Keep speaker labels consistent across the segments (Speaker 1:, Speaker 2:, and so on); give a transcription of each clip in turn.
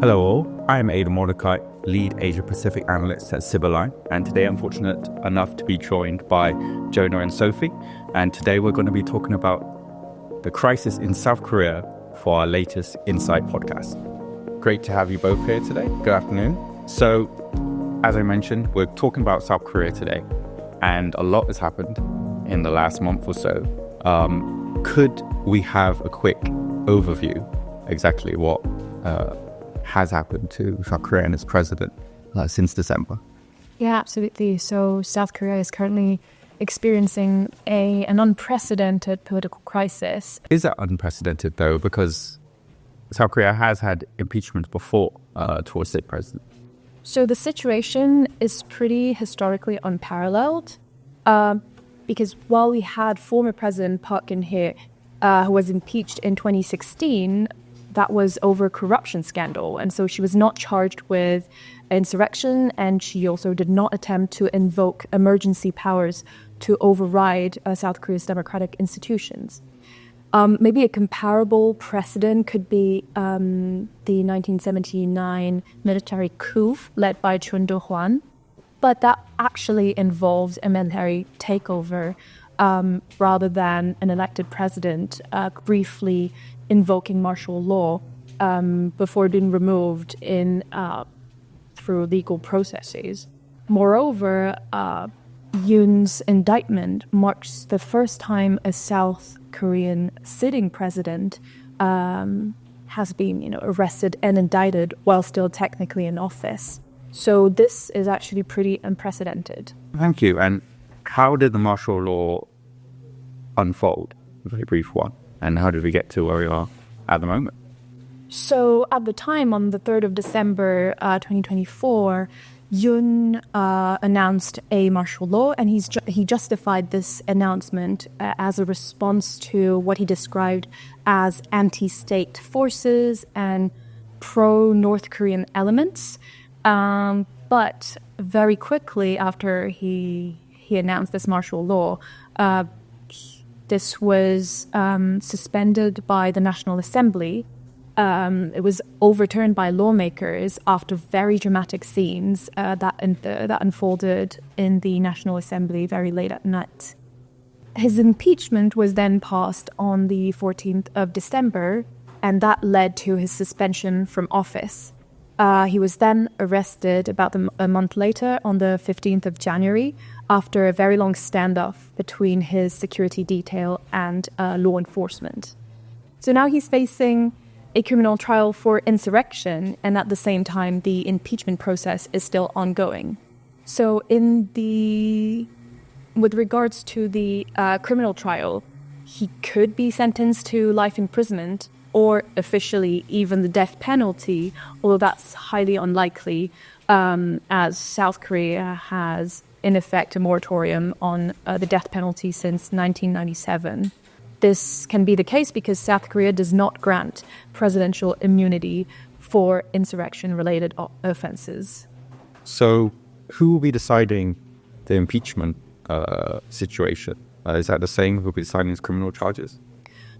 Speaker 1: Hello all, I am Aedan Mordecai, lead Asia-Pacific Analyst at Sibylline, and today I'm fortunate enough to be joined by Jonah and Sophie, and today we're going to be talking about the crisis in South Korea for our latest Insight podcast. Great to have you both here today. Good afternoon. So, as I mentioned, we're talking about South Korea today, and a lot has happened in the last month or so. Could we have a quick overview exactly what has happened to South Korea and its president since December?
Speaker 2: Yeah, absolutely. So South Korea is currently experiencing an unprecedented political crisis.
Speaker 1: Is that unprecedented though? Because South Korea has had impeachment before towards its president.
Speaker 2: So the situation is pretty historically unparalleled because while we had former President Park Geun-hye who was impeached in 2016, that was over a corruption scandal. And so she was not charged with insurrection, and she also did not attempt to invoke emergency powers to override South Korea's democratic institutions. Maybe a comparable precedent could be the 1979 military coup led by Chun Do-hwan, but that actually involves a military takeover rather than an elected president briefly invoking martial law before being removed through legal processes. Moreover, Yoon's indictment marks the first time a South Korean sitting president has been, arrested and indicted while still technically in office. So this is actually pretty unprecedented.
Speaker 1: Thank you. And how did the martial law unfold? A very brief one. And how did we get to where we are at the moment?
Speaker 2: So at the time, on the 3rd of December 2024, Yoon announced a martial law, and he justified this announcement as a response to what he described as anti-state forces and pro-North Korean elements. But very quickly after he announced this martial law, this was suspended by the National Assembly. It was overturned by lawmakers after very dramatic scenes that unfolded in the National Assembly very late at night. His impeachment was then passed on the 14th of December, and that led to his suspension from office. He was then arrested about a month later on the 15th of January after a very long standoff between his security detail and law enforcement. So now he's facing a criminal trial for insurrection, and at the same time, the impeachment process is still ongoing. So with regards to the criminal trial, he could be sentenced to life imprisonment or officially even the death penalty, although that's highly unlikely, as South Korea has, in effect, a moratorium on the death penalty since 1997. This can be the case because South Korea does not grant presidential immunity for insurrection-related offenses.
Speaker 1: So who will be deciding the impeachment situation? Is that the same who will be deciding his criminal charges?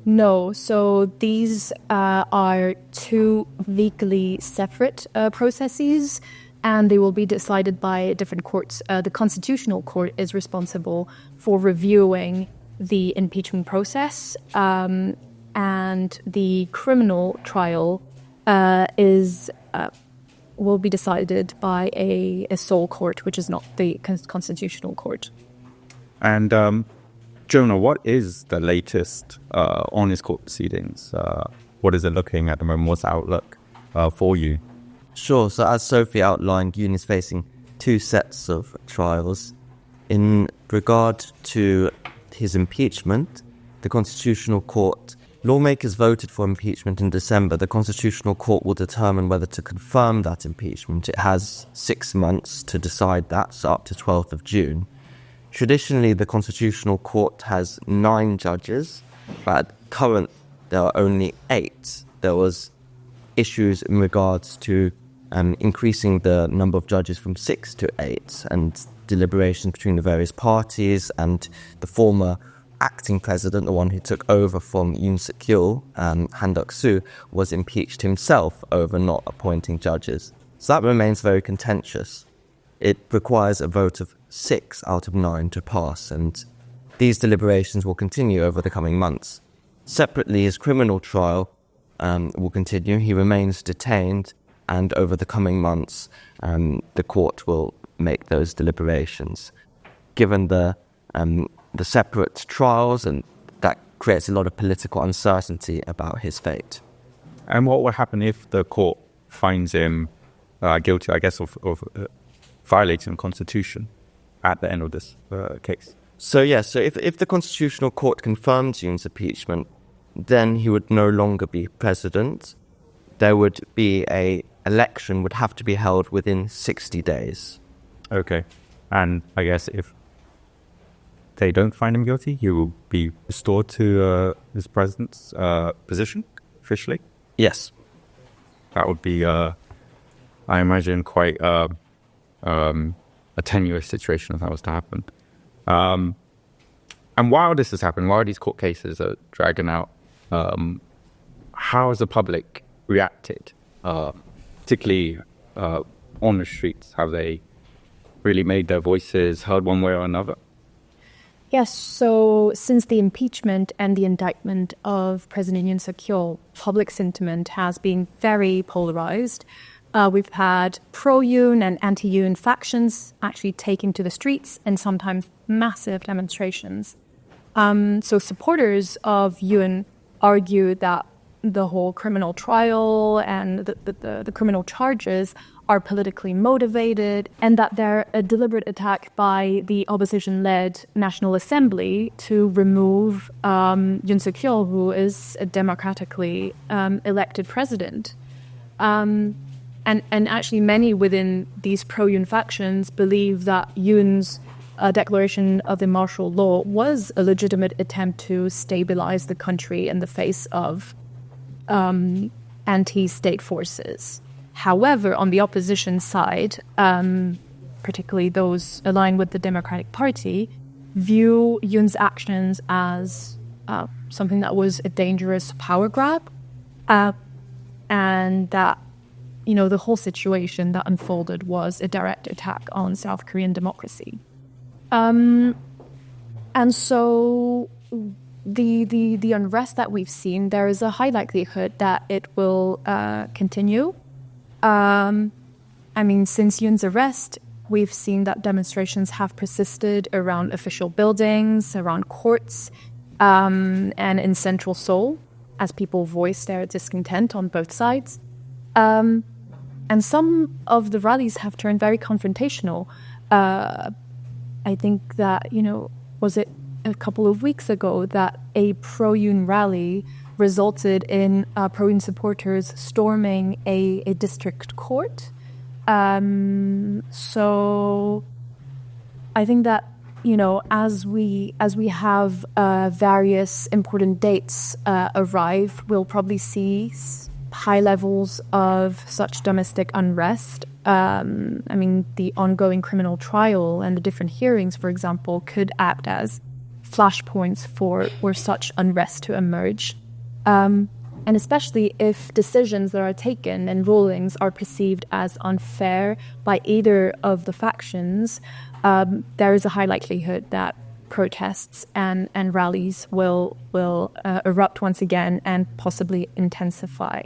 Speaker 2: No, so these are two legally separate processes, and they will be decided by different courts. The Constitutional Court is responsible for reviewing the impeachment process, and the criminal trial will be decided by a sole court, which is not the Constitutional Court.
Speaker 1: And Jonah, what is the latest on his court proceedings? What is it looking at the moment? What's the outlook for you?
Speaker 3: Sure. So as Sophie outlined, Yoon is facing two sets of trials. In regard to his impeachment, the Constitutional Court, lawmakers voted for impeachment in December. The Constitutional Court will determine whether to confirm that impeachment. It has 6 months to decide that, so up to 12th of June. Traditionally, the Constitutional Court has 9 judges, but at current, there are only 8. There was issues in regards to increasing the number of judges from 6 to 8, and deliberations between the various parties, and the former acting president, the one who took over from Yoon Suk-yeol, Han Duck-soo, was impeached himself over not appointing judges. So that remains very contentious. It requires a vote of 6 out of 9 to pass, and these deliberations will continue over the coming months. Separately, his criminal trial will continue. He remains detained, and over the coming months, the court will make those deliberations. Given the separate trials, and that creates a lot of political uncertainty about his fate.
Speaker 1: And what will happen if the court finds him guilty, I guess, of violating the Constitution at the end of this case?
Speaker 3: So if the Constitutional Court confirms Yoon's impeachment, then he would no longer be president. There would be election would have to be held within 60 days.
Speaker 1: Okay. And I guess if they don't find him guilty, he will be restored to his president's position officially?
Speaker 3: Yes.
Speaker 1: That would be, I imagine, quite a tenuous situation if that was to happen. And while this is happening, while these court cases are dragging out, how has the public reacted, particularly on the streets? Have they really made their voices heard one way or another?
Speaker 2: Yes, so since the impeachment and the indictment of President Yoon Suk-yeol, public sentiment has been very polarized. We've had pro-Yoon and anti-Yoon factions actually taking to the streets and sometimes massive demonstrations. So supporters of Yoon argue that the whole criminal trial and the criminal charges are politically motivated, and that they're a deliberate attack by the opposition-led National Assembly to remove Yoon Suk-yeol, who is a democratically elected president. And actually many within these pro-Yoon factions believe that Yoon's declaration of the martial law was a legitimate attempt to stabilize the country in the face of anti-state forces. However, on the opposition side, particularly those aligned with the Democratic Party, view Yoon's actions as something that was a dangerous power grab, and that, you know, the whole situation that unfolded was a direct attack on South Korean democracy. And so the unrest that we've seen, there is a high likelihood that it will continue. Since Yoon's arrest, we've seen that demonstrations have persisted around official buildings, around courts, and in central Seoul, as people voice their discontent on both sides. And some of the rallies have turned very confrontational. I think that, was it a couple of weeks ago that a pro-Yoon rally resulted in pro-Yoon supporters storming a district court. So I think that, as we have various important dates arrive, we'll probably see high levels of such domestic unrest. The ongoing criminal trial and the different hearings, for example, could act as flashpoints for such unrest to emerge. And especially if decisions that are taken and rulings are perceived as unfair by either of the factions, there is a high likelihood that protests and rallies will erupt once again and possibly intensify.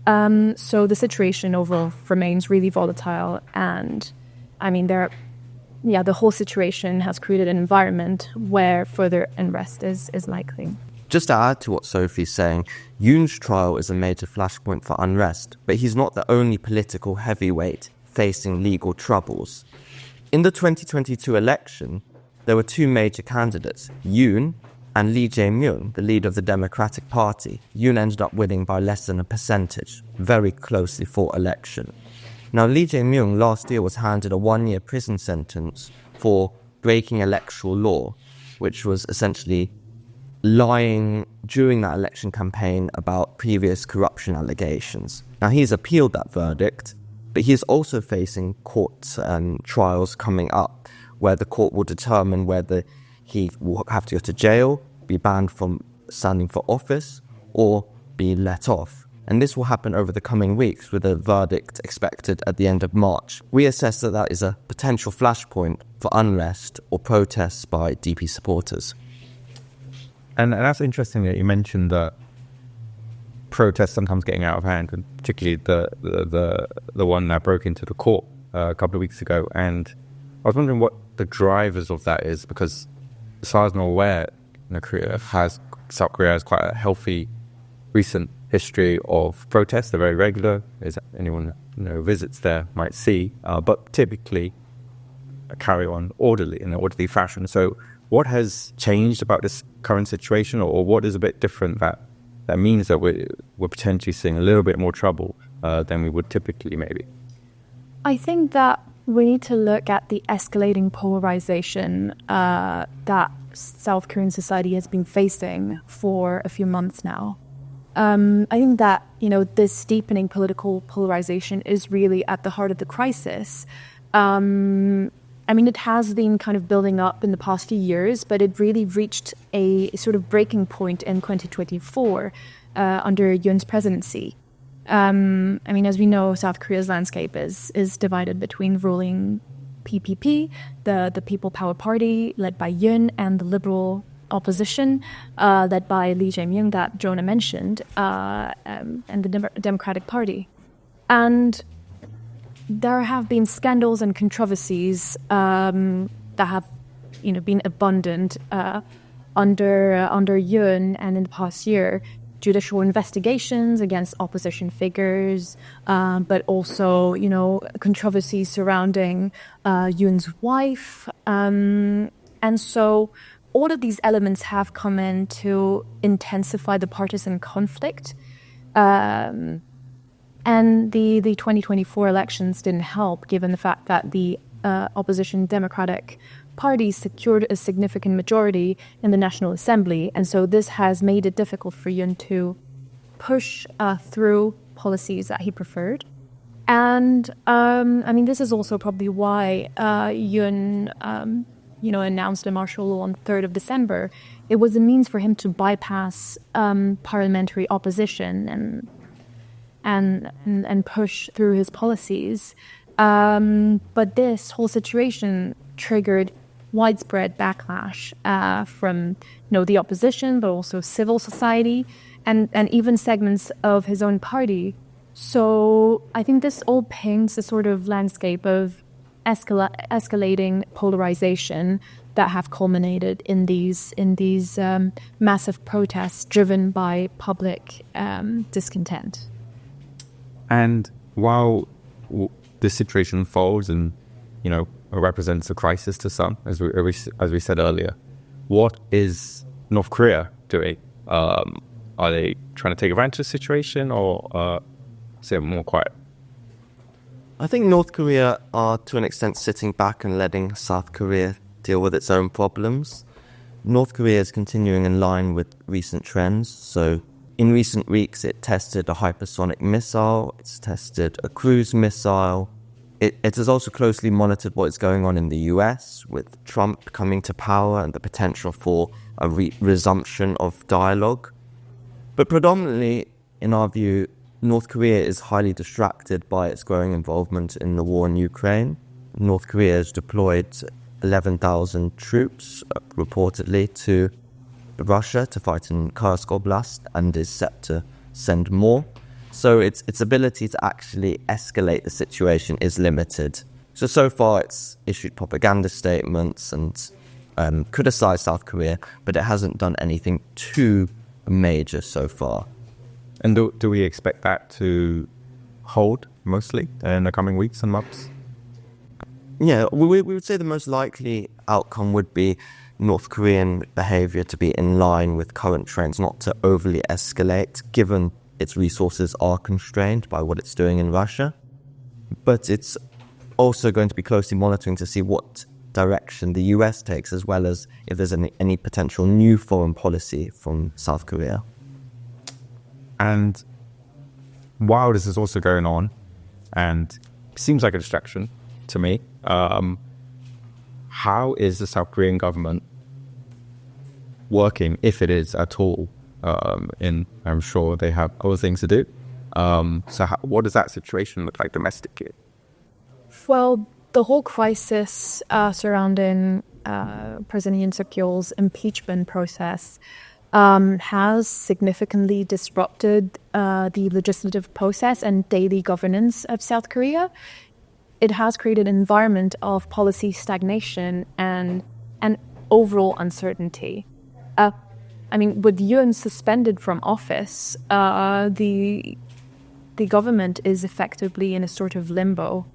Speaker 2: So the situation overall remains really volatile, and the whole situation has created an environment where further unrest is likely.
Speaker 3: Just to add to what Sophie's saying, Yoon's trial is a major flashpoint for unrest, but he's not the only political heavyweight facing legal troubles. In the 2022 election, there were two major candidates, Yoon and Lee Jae-myung, the leader of the Democratic Party. Yoon ended up winning by less than a percentage, very closely fought election. Now, Lee Jae-myung last year was handed a 1-year prison sentence for breaking electoral law, which was essentially lying during that election campaign about previous corruption allegations. Now, he's appealed that verdict, but he is also facing court trials coming up where the court will determine whether he will have to go to jail, be banned from standing for office, or be let off. And this will happen over the coming weeks, with a verdict expected at the end of March. We assess that that is a potential flashpoint for unrest or protests by DP supporters.
Speaker 1: And that's interesting that you mentioned that protests sometimes getting out of hand, and particularly the one that broke into the court a couple of weeks ago. And I was wondering what the drivers of that is, because as far as I'm aware, South Korea has quite a healthy recent history of protests. They're very regular, as anyone who visits there might see, but typically carry on in an orderly fashion. So what has changed about this current situation, or what is a bit different that means that we're potentially seeing a little bit more trouble than we would typically, maybe?
Speaker 2: I think that we need to look at the escalating polarization that South Korean society has been facing for a few months now. I think that, this deepening political polarization is really at the heart of the crisis. It has been kind of building up in the past few years, but it really reached a sort of breaking point in 2024 under Yoon's presidency. As we know, South Korea's landscape is divided between ruling PPP, the People Power Party, led by Yoon, and the liberal opposition, led by Lee Jae-myung, that Jonah mentioned, and the Democratic Party. And there have been scandals and controversies that have, been abundant under Yoon, and in the past year, judicial investigations against opposition figures, but also, controversies surrounding Yoon's wife. And so all of these elements have come in to intensify the partisan conflict. And the 2024 elections didn't help, given the fact that the opposition Democratic Party secured a significant majority in the National Assembly. And so this has made it difficult for Yoon to push through policies that he preferred. And, this is also probably why Yoon, announced a martial law on the 3rd of December. It was a means for him to bypass parliamentary opposition and push through his policies. But this whole situation triggered widespread backlash from the opposition, but also civil society and even segments of his own party. So I think this all paints a sort of landscape of escalating polarization that have culminated in these massive protests driven by public discontent.
Speaker 1: And while this situation unfolds and, represents a crisis to some, as we said earlier, what is North Korea doing? Are they trying to take advantage of the situation, or is it more quiet?
Speaker 3: I think North Korea are, to an extent, sitting back and letting South Korea deal with its own problems. North Korea is continuing in line with recent trends. So in recent weeks, it tested a hypersonic missile, it's tested a cruise missile. It has also closely monitored what is going on in the US, with Trump coming to power and the potential for a resumption of dialogue. But predominantly, in our view, North Korea is highly distracted by its growing involvement in the war in Ukraine. North Korea has deployed 11,000 troops, reportedly, to Russia to fight in Kursk Oblast, and is set to send more. So its ability to actually escalate the situation is limited. So far it's issued propaganda statements and criticized South Korea, but it hasn't done anything too major so far.
Speaker 1: And do we expect that to hold mostly in the coming weeks and months?
Speaker 3: Yeah, we would say the most likely outcome would be North Korean behavior to be in line with current trends, not to overly escalate, given its resources are constrained by what it's doing in Russia. But it's also going to be closely monitoring to see what direction the US takes, as well as if there's any potential new foreign policy from South Korea.
Speaker 1: And while this is also going on, and seems like a distraction to me, how is the South Korean government working, if it is at all. I'm sure they have other things to do. What does that situation look like domestically?
Speaker 2: Well, the whole crisis surrounding President Yoon Suk-yeol's impeachment process has significantly disrupted the legislative process and daily governance of South Korea. It has created an environment of policy stagnation and overall uncertainty. With Yoon suspended from office, the government is effectively in a sort of limbo.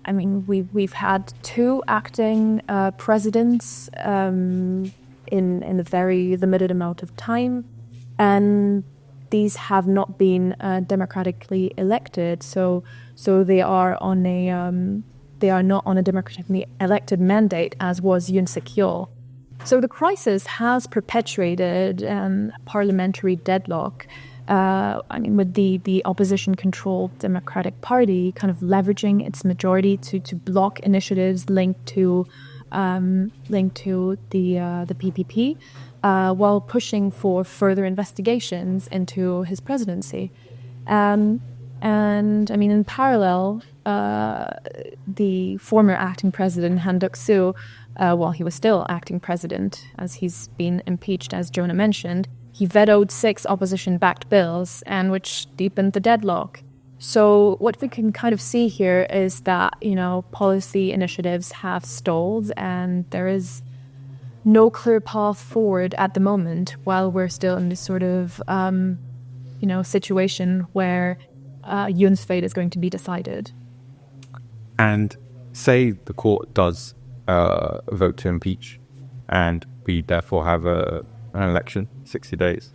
Speaker 2: We've had two acting presidents in a very limited amount of time, and these have not been democratically elected. So they are not on a democratically elected mandate, as was Yoon Suk-yeol. So the crisis has perpetuated parliamentary deadlock. With the opposition-controlled Democratic Party kind of leveraging its majority to block initiatives linked to the PPP, while pushing for further investigations into his presidency. In parallel, the former acting president Han Duck-soo, while he was still acting president, as he's been impeached, as Jonah mentioned, he vetoed 6 opposition-backed bills, and which deepened the deadlock. So what we can kind of see here is that, policy initiatives have stalled, and there is no clear path forward at the moment, while we're still in this sort of, situation where Yoon's fate is going to be decided.
Speaker 1: And say the court does vote to impeach, and we therefore have an election, 60 days.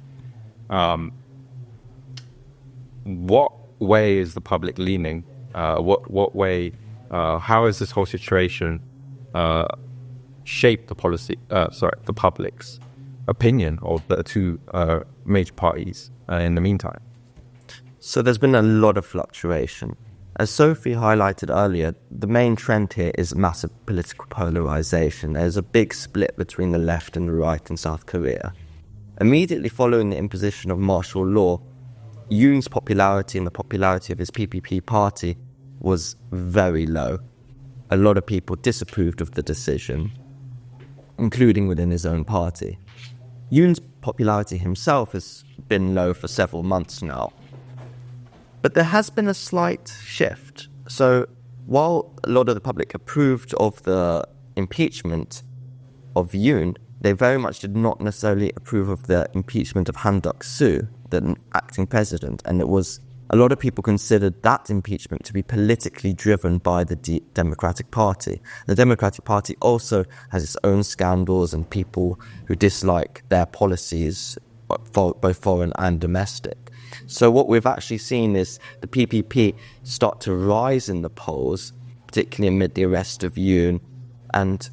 Speaker 1: What way is the public leaning? What way? How has this whole situation shaped the public's opinion of the two major parties in the meantime?
Speaker 3: So there's been a lot of fluctuation. As Sophie highlighted earlier, the main trend here is massive political polarization. There's a big split between the left and the right in South Korea. Immediately following the imposition of martial law, Yoon's popularity and the popularity of his PPP party was very low. A lot of people disapproved of the decision, including within his own party. Yoon's popularity himself has been low for several months now. But there has been a slight shift. So while a lot of the public approved of the impeachment of Yoon, they very much did not necessarily approve of the impeachment of Han Duck-soo, the acting president. And a lot of people considered that impeachment to be politically driven by the Democratic Party. The Democratic Party also has its own scandals and people who dislike their policies, both foreign and domestic. So what we've actually seen is the PPP start to rise in the polls, particularly amid the arrest of Yoon. And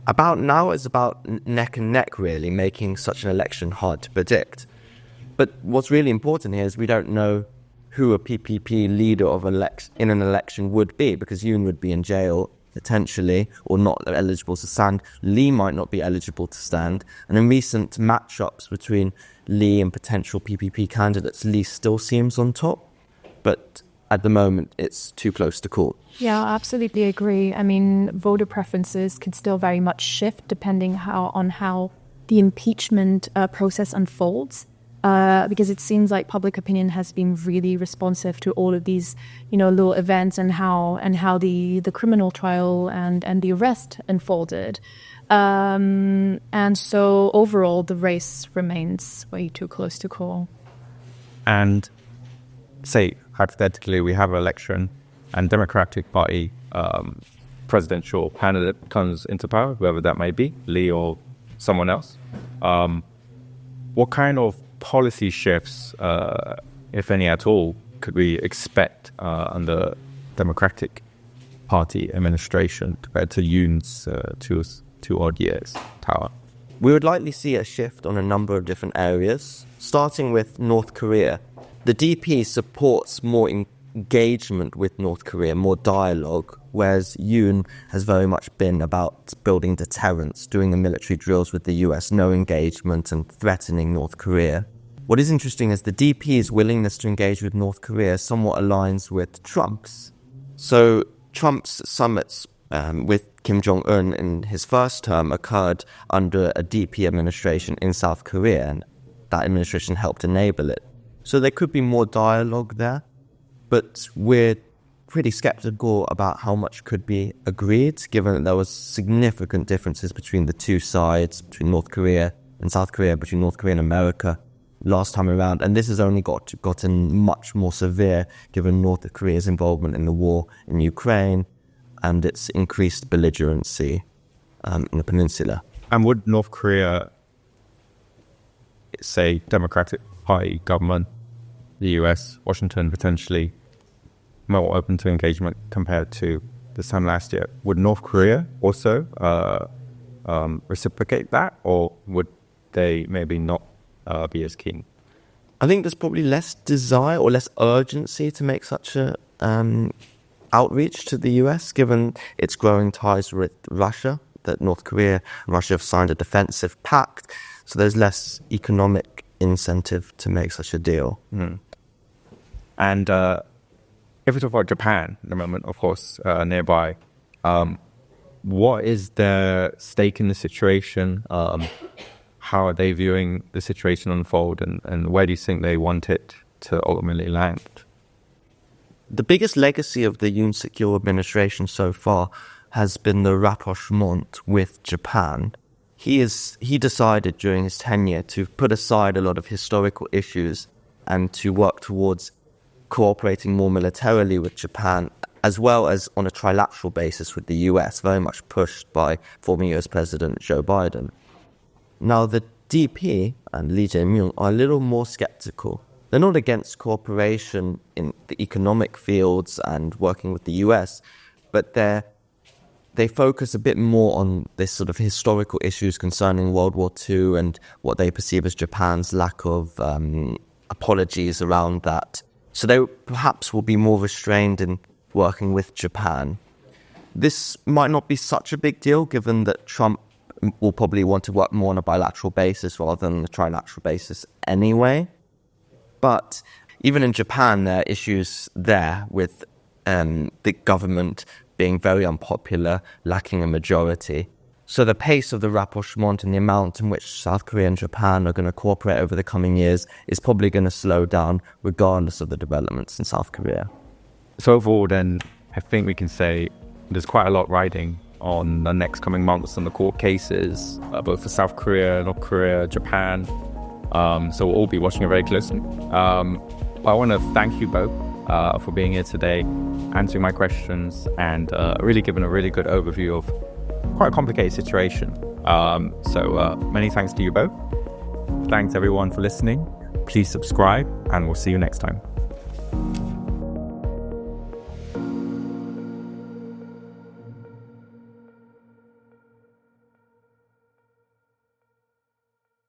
Speaker 3: about now it's about neck and neck, really, making such an election hard to predict. But what's really important here is we don't know who a PPP leader in an election would be, because Yoon would be in jail potentially, or not eligible to stand. Lee might not be eligible to stand. And in recent matchups between Lee and potential PPP candidates, Lee still seems on top. But at the moment, it's too close to call.
Speaker 2: Yeah, I absolutely agree. Voter preferences could still very much shift depending on how the impeachment process unfolds. Because it seems like public opinion has been really responsive to all of these, little events and how the criminal trial and the arrest unfolded. And so overall, the race remains way too close to call.
Speaker 1: And say, hypothetically, we have an election and Democratic Party presidential candidate comes into power, whoever that may be, Lee or someone else. What kind of policy shifts, if any at all, could we expect under Democratic Party administration compared to Yoon's two odd years power?
Speaker 3: We would likely see a shift on a number of different areas, starting with North Korea. The DP supports more engagement with North Korea, more dialogue whereas Yoon has very much been about building deterrence, doing the military drills with the US, no engagement, and threatening North Korea. What is interesting is the DP's willingness to engage with North Korea somewhat aligns with Trump's. So Trump's summits with Kim Jong-un in his first term occurred under a DP administration in South Korea, and that administration helped enable it. So there could be more dialogue there, but we're pretty skeptical about how much could be agreed, given that there was significant differences between the two sides, between North Korea and South Korea, between North Korea and America last time around. And this has only gotten much more severe given North Korea's involvement in the war in Ukraine and its increased belligerency in the peninsula.
Speaker 1: And would North Korea, say, Democratic Party government, the US, Washington, potentially more open to engagement compared to this time last year, would North Korea also reciprocate that, or would they maybe not be as keen?
Speaker 3: I think there's probably less desire or less urgency to make such a outreach to the US, given its growing ties with Russia, that North Korea and Russia have signed a defensive pact, so there's less economic incentive to make such a deal.
Speaker 1: And if we talk about Japan at the moment, of course, nearby, what is their stake in the situation? How are they viewing the situation unfold, and where do you think they want it to ultimately land?
Speaker 3: The biggest legacy of the Yoon Suk-yeol administration so far has been the rapprochement with Japan. He decided during his tenure to put aside a lot of historical issues and to work towards cooperating more militarily with Japan, as well as on a trilateral basis with the US, very much pushed by former US President Joe Biden. Now, the DP and Lee Jae-myung are a little more skeptical. They're not against cooperation in the economic fields and working with the US, but they focus a bit more on this sort of historical issues concerning World War II and what they perceive as Japan's lack of apologies around that. So they perhaps will be more restrained in working with Japan. This might not be such a big deal, given that Trump will probably want to work more on a bilateral basis rather than a trilateral basis anyway. But even in Japan, there are issues there with the government being very unpopular, lacking a majority. So the pace of the rapprochement and the amount in which South Korea and Japan are going to cooperate over the coming years is probably going to slow down regardless of the developments in South Korea.
Speaker 1: So overall then, I think we can say there's quite a lot riding on the next coming months on the court cases, both for South Korea, North Korea, Japan. So we'll all be watching it very closely. But I want to thank you both for being here today, answering my questions, and really giving a really good overview of quite a complicated situation. So many thanks to you both. Thanks everyone for listening. Please subscribe, and we'll see you next time.